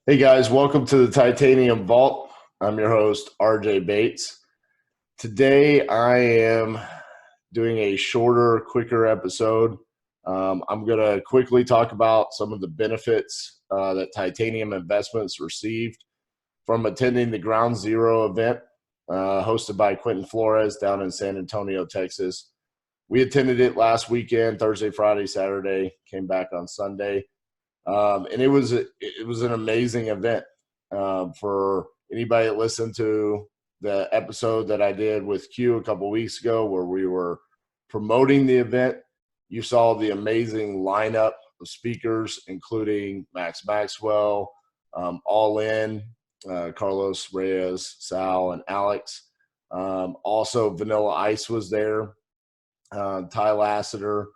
Hey guys, welcome to the Titanium Vault. I'm your host, RJ Bates. Today I am doing a shorter, quicker episode. I'm going to quickly talk about some of the benefits that Titanium Investments received from attending the Ground Zero event hosted by Quentin Flores down in San Antonio, Texas. We attended it last weekend, Thursday, Friday, Saturday, came back on Sunday. And it was an amazing event. For anybody that listened to the episode that I did with Q a couple weeks ago, where we were promoting the event, you saw the amazing lineup of speakers, including Max Maxwell, All In, Carlos Reyes, Sal, and Alex. Also, Vanilla Ice was there. Ty Lassiter.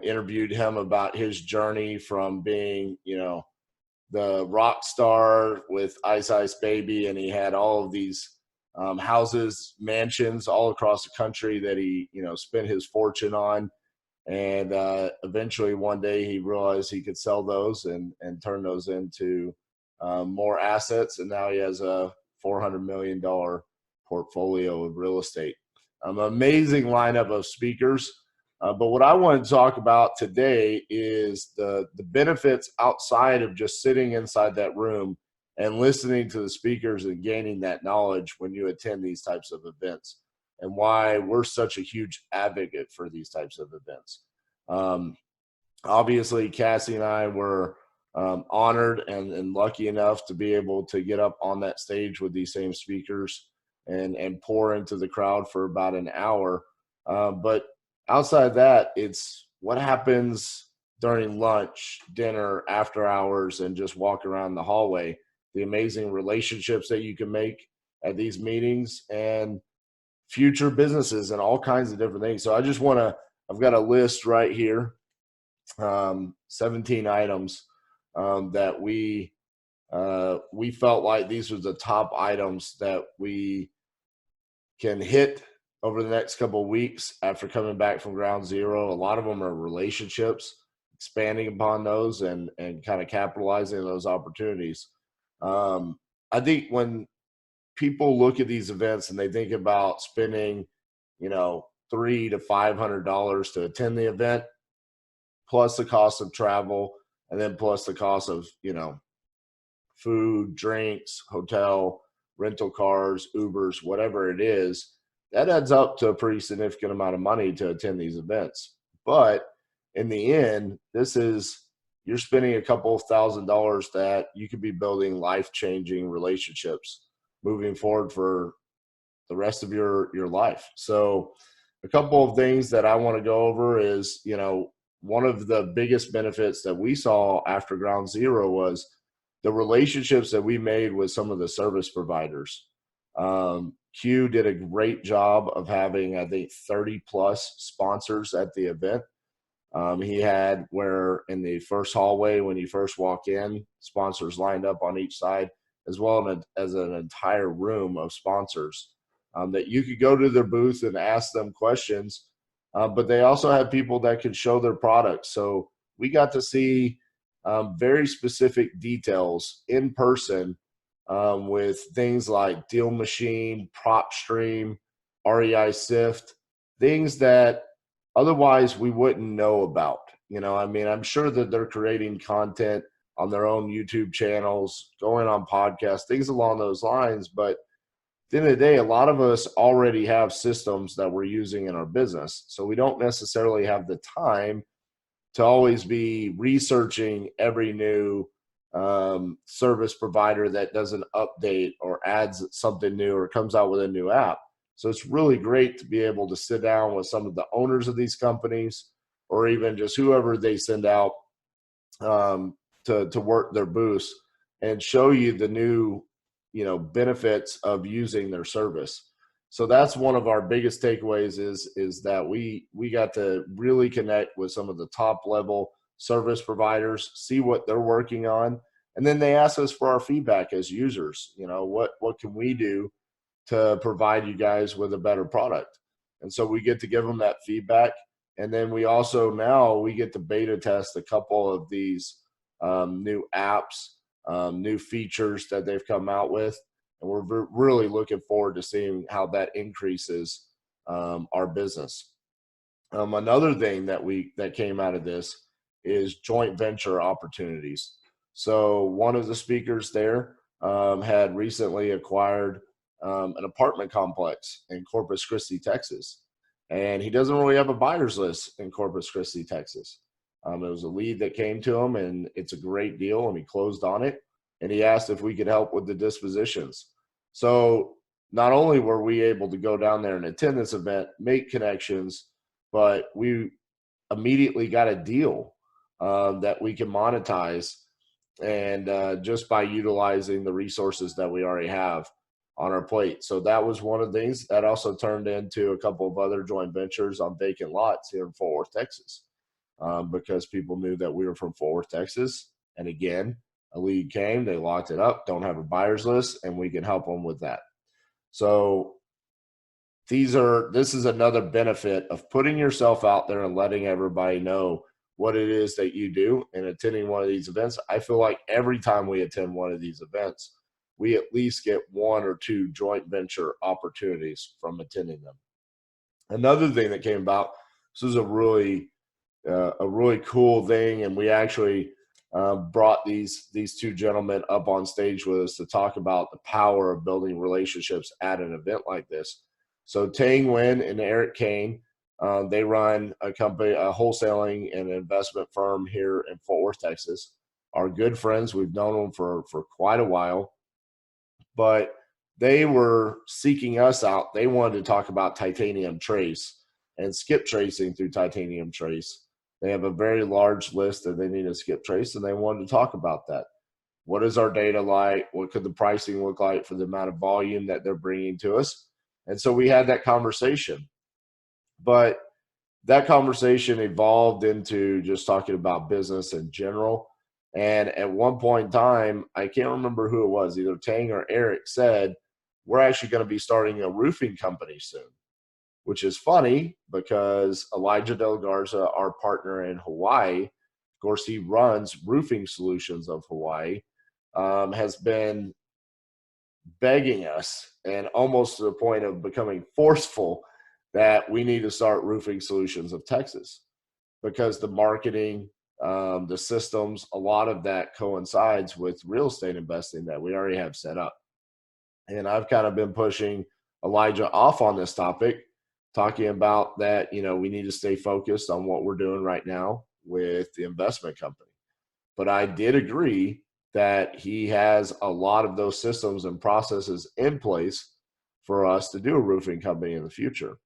Interviewed him about his journey from being, the rock star with Ice Ice Baby, and he had all of these houses, mansions all across the country that he, spent his fortune on. And eventually one day he realized he could sell those and turn those into more assets. And now he has a $400 million portfolio of real estate. Amazing lineup of speakers. But what I want to talk about today is the benefits outside of just sitting inside that room and listening to the speakers and gaining that knowledge when you attend these types of events, and why we're such a huge advocate for these types of events. Obviously, Cassie and I were honored and lucky enough to be able to get up on that stage with these same speakers and pour into the crowd for about an hour. But outside of that, it's what happens during lunch, dinner, after hours, and just walk around the hallway, the amazing relationships that you can make at these meetings, and future businesses and all kinds of different things. So I've got a list right here, 17 items that we felt like these were the top items that we can hit over the next couple of weeks after coming back from Ground Zero. A lot of them are relationships, expanding upon those and kind of capitalizing on those opportunities. I think when people look at these events and they think about spending, $300 to $500 to attend the event, plus the cost of travel, and then plus the cost of, food, drinks, hotel, rental cars, Ubers, whatever it is, that adds up to a pretty significant amount of money to attend these events. But in the end, you're spending a couple of $1,000s that you could be building life-changing relationships moving forward for the rest of your life. So a couple of things that I want to go over is, one of the biggest benefits that we saw after Ground Zero was the relationships that we made with some of the service providers. Q did a great job of having, I think, 30 plus sponsors at the event. He had, where in the first hallway, when you first walk in, sponsors lined up on each side, as well as an entire room of sponsors that you could go to their booth and ask them questions. But they also had people that could show their products. So we got to see very specific details in person, with things like Deal Machine, Prop Stream, REI Sift, things that otherwise we wouldn't know about. I'm sure that they're creating content on their own YouTube channels, going on podcasts, things along those lines. But at the end of the day, a lot of us already have systems that we're using in our business. So we don't necessarily have the time to always be researching every new service provider that does an update or adds something new or comes out with a new app. So it's really great to be able to sit down with some of the owners of these companies, or even just whoever they send out to work their booths, and show you the new benefits of using their service. So that's one of our biggest takeaways is that we got to really connect with some of the top level service providers, see what they're working on, and then they ask us for our feedback as users. What can we do to provide you guys with a better product? And so we get to give them that feedback, and then we also now we get to beta test a couple of these new apps new features that they've come out with. And we're really looking forward to seeing how that increases our business. Another thing that came out of this is joint venture opportunities. So one of the speakers there had recently acquired an apartment complex in Corpus Christi, Texas, and he doesn't really have a buyer's list in Corpus Christi, Texas. It was a lead that came to him, and it's a great deal, and he closed on it. And he asked if we could help with the dispositions. So not only were we able to go down there and attend this event, make connections, but we immediately got a deal that we can monetize, and just by utilizing the resources that we already have on our plate. So that was one of the things that also turned into a couple of other joint ventures on vacant lots here in Fort Worth, Texas, because people knew that we were from Fort Worth, Texas. And again, a lead came, they locked it up, don't have a buyer's list, and we can help them with that. So this is another benefit of putting yourself out there and letting everybody know what it is that you do and attending one of these events. I feel like every time we attend one of these events, we at least get one or two joint venture opportunities from attending them. Another thing that came about, this was a really cool thing, and we actually brought these two gentlemen up on stage with us to talk about the power of building relationships at an event like this. So Tang Nguyen and Eric Kane, they run a company, a wholesaling and investment firm here in Fort Worth, Texas. Are good friends. We've known them for quite a while, but they were seeking us out. They wanted to talk about titanium trace and skip tracing through titanium trace. They have a very large list that they need to skip trace, and they wanted to talk about that. What is our data like? What could the pricing look like for the amount of volume that they're bringing to us? And so we had that conversation. But that conversation evolved into just talking about business in general. And at one point in time, I can't remember who it was, either Tang or Eric said, we're actually going to be starting a roofing company soon, which is funny because Elijah Del Garza, our partner in Hawaii, of course, he runs Roofing Solutions of Hawaii, has been begging us and almost to the point of becoming forceful that we need to start Roofing Solutions of Texas, because the marketing, the systems, a lot of that coincides with real estate investing that we already have set up. And I've kind of been pushing Elijah off on this topic, talking about that, we need to stay focused on what we're doing right now with the investment company. But I did agree that he has a lot of those systems and processes in place for us to do a roofing company in the future.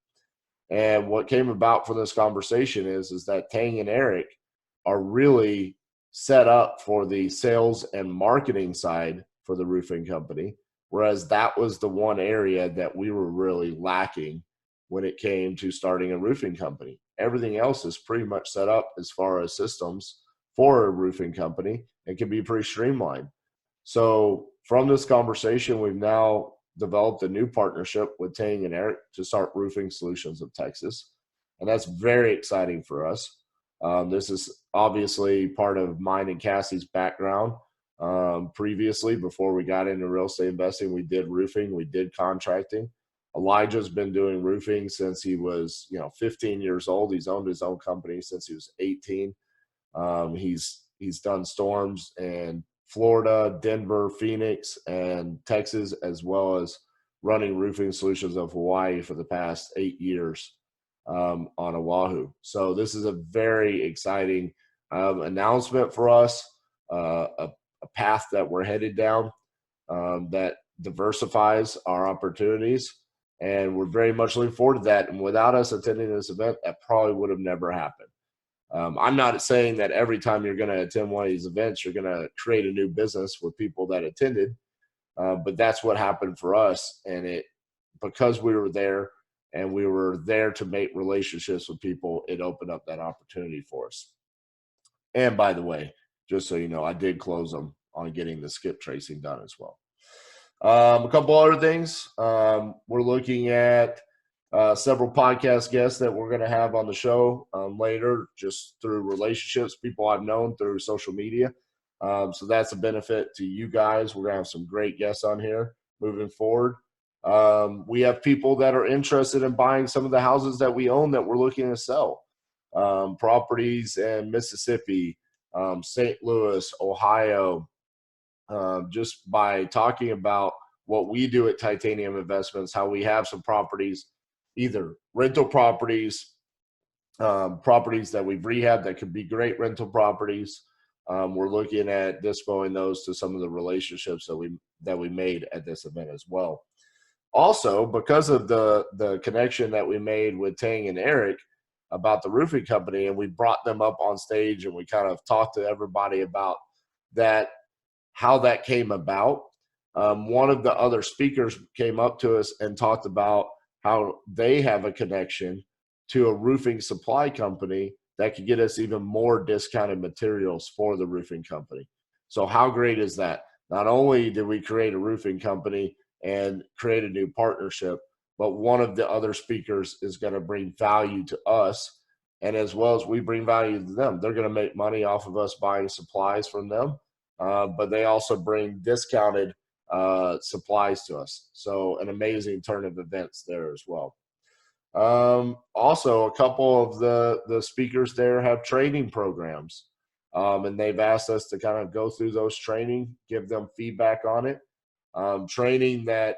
And what came about from this conversation is that Tang and Eric are really set up for the sales and marketing side for the roofing company, whereas that was the one area that we were really lacking when it came to starting a roofing company. Everything else is pretty much set up as far as systems for a roofing company. It can be pretty streamlined. So from this conversation, we've now developed a new partnership with Tang and Eric to start Roofing Solutions of Texas. And that's very exciting for us. This is obviously part of mine and Cassie's background. Previously, before we got into real estate investing, we did roofing, we did contracting. Elijah's been doing roofing since he was, 15 years old. He's owned his own company since he was 18. He's done storms in Florida, Denver, Phoenix, and Texas, as well as running Roofing Solutions of Hawaii for the past 8 years on Oahu. So this is a very exciting announcement for us, a path that we're headed down that diversifies our opportunities. And we're very much looking forward to that. And without us attending this event, that probably would have never happened. I'm not saying that every time you're going to attend one of these events, you're going to create a new business with people that attended, but that's what happened for us. And because we were there and we were there to make relationships with people, it opened up that opportunity for us. And by the way, just so you know, I did close them on getting the skip tracing done as well. A couple other things. We're looking at several podcast guests that we're going to have on the show later, just through relationships, people I've known through social media. So that's a benefit to you guys. We're going to have some great guests on here moving forward. We have people that are interested in buying some of the houses that we own that we're looking to sell. Properties in Mississippi, St. Louis, Ohio. Just by talking about what we do at Titanium Investments, how we have some properties, either rental properties, properties that we've rehabbed that could be great rental properties. We're looking at dispoing those to some of the relationships that we made at this event as well. Also, because of the connection that we made with Tang and Eric about the roofing company, and we brought them up on stage and we kind of talked to everybody about that, how that came about. One of the other speakers came up to us and talked about how they have a connection to a roofing supply company that could get us even more discounted materials for the roofing company. So how great is that? Not only did we create a roofing company and create a new partnership, but one of the other speakers is going to bring value to us. And as well as we bring value to them, they're going to make money off of us buying supplies from them. But they also bring discounted supplies to us. So an amazing turn of events there as well. Also, a couple of the speakers there have training programs, and they've asked us to kind of go through those training, give them feedback on it. Training that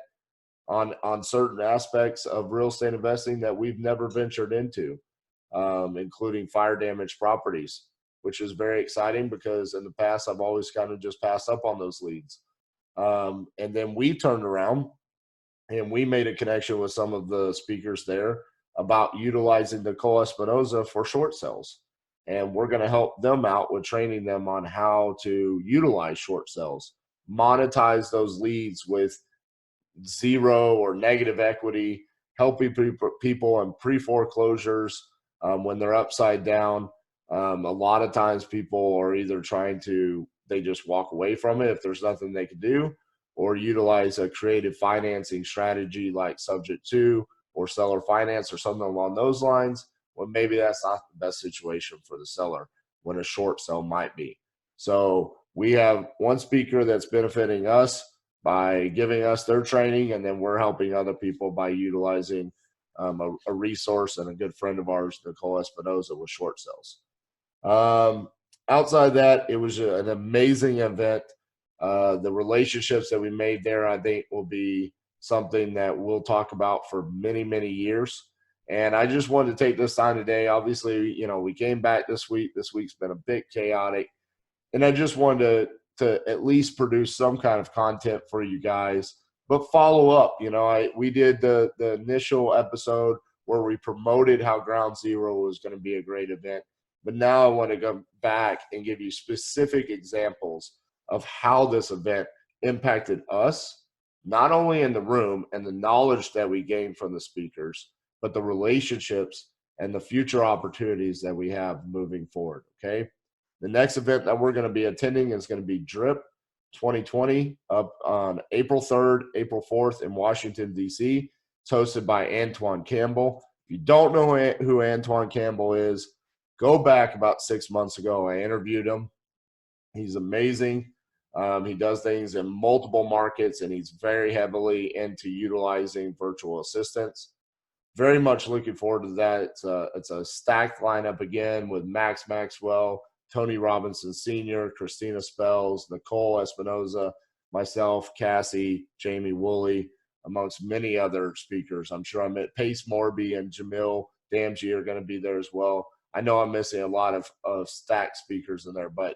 on certain aspects of real estate investing that we've never ventured into, including fire damaged properties, which is very exciting because in the past I've always kind of just passed up on those leads. And then we turned around and we made a connection with some of the speakers there about utilizing Nicole Espinoza for short sales. And we're going to help them out with training them on how to utilize short sales, monetize those leads with zero or negative equity, helping people in pre-foreclosures when they're upside down. A lot of times people are either they just walk away from it if there's nothing they can do, or utilize a creative financing strategy like subject to or seller finance or something along those lines. Well, maybe that's not the best situation for the seller when a short sale might be. So we have one speaker that's benefiting us by giving us their training, and then we're helping other people by utilizing a resource and a good friend of ours, Nicole Espinoza, with short sales. Outside that, it was an amazing event. The relationships that we made there, I think, will be something that we'll talk about for many, many years. And I just wanted to take this time today. Obviously, we came back this week. This week's been a bit chaotic. And I just wanted to at least produce some kind of content for you guys, but follow up. We did the initial episode where we promoted how Ground Zero was going to be a great event. But now I want to go back and give you specific examples of how this event impacted us, not only in the room and the knowledge that we gained from the speakers, but the relationships and the future opportunities that we have moving forward. Okay. The next event that we're going to be attending is going to be DRIP 2020 up on April 3rd, April 4th in Washington, D.C. It's hosted by Antoine Campbell. If you don't know who Antoine Campbell is, go back about 6 months ago. I interviewed him. He's amazing. He does things in multiple markets, and he's very heavily into utilizing virtual assistants. Very much looking forward to that. It's a stacked lineup again with Max Maxwell, Tony Robinson Sr., Christina Spells, Nicole Espinoza, myself, Cassie, Jamie Woolley, amongst many other speakers. I'm sure Pace Morby and Jamil Damji are going to be there as well. I know I'm missing a lot of stacked speakers in there, but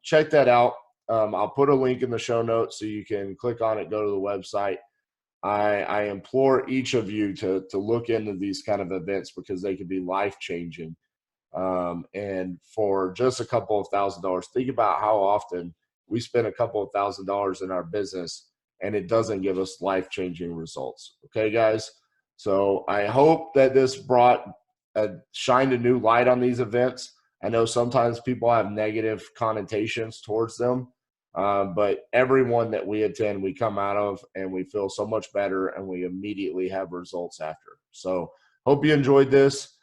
check that out. I'll put a link in the show notes so you can click on it, go to the website. I implore each of you to look into these kind of events because they can be life-changing. And for just a couple of $1,000s, think about how often we spend a couple of $1,000s in our business and it doesn't give us life-changing results. Okay, guys? So I hope that this shined a new light on these events. I know sometimes people have negative connotations towards them, but everyone that we attend, we come out of and we feel so much better and we immediately have results after. So hope you enjoyed this.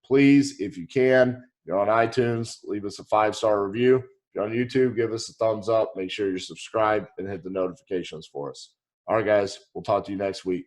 Please, if you can, you're on iTunes, leave us a 5-star review. If you're on YouTube, give us a thumbs up. Make sure you're subscribed and hit the notifications for us. All right, guys, we'll talk to you next week.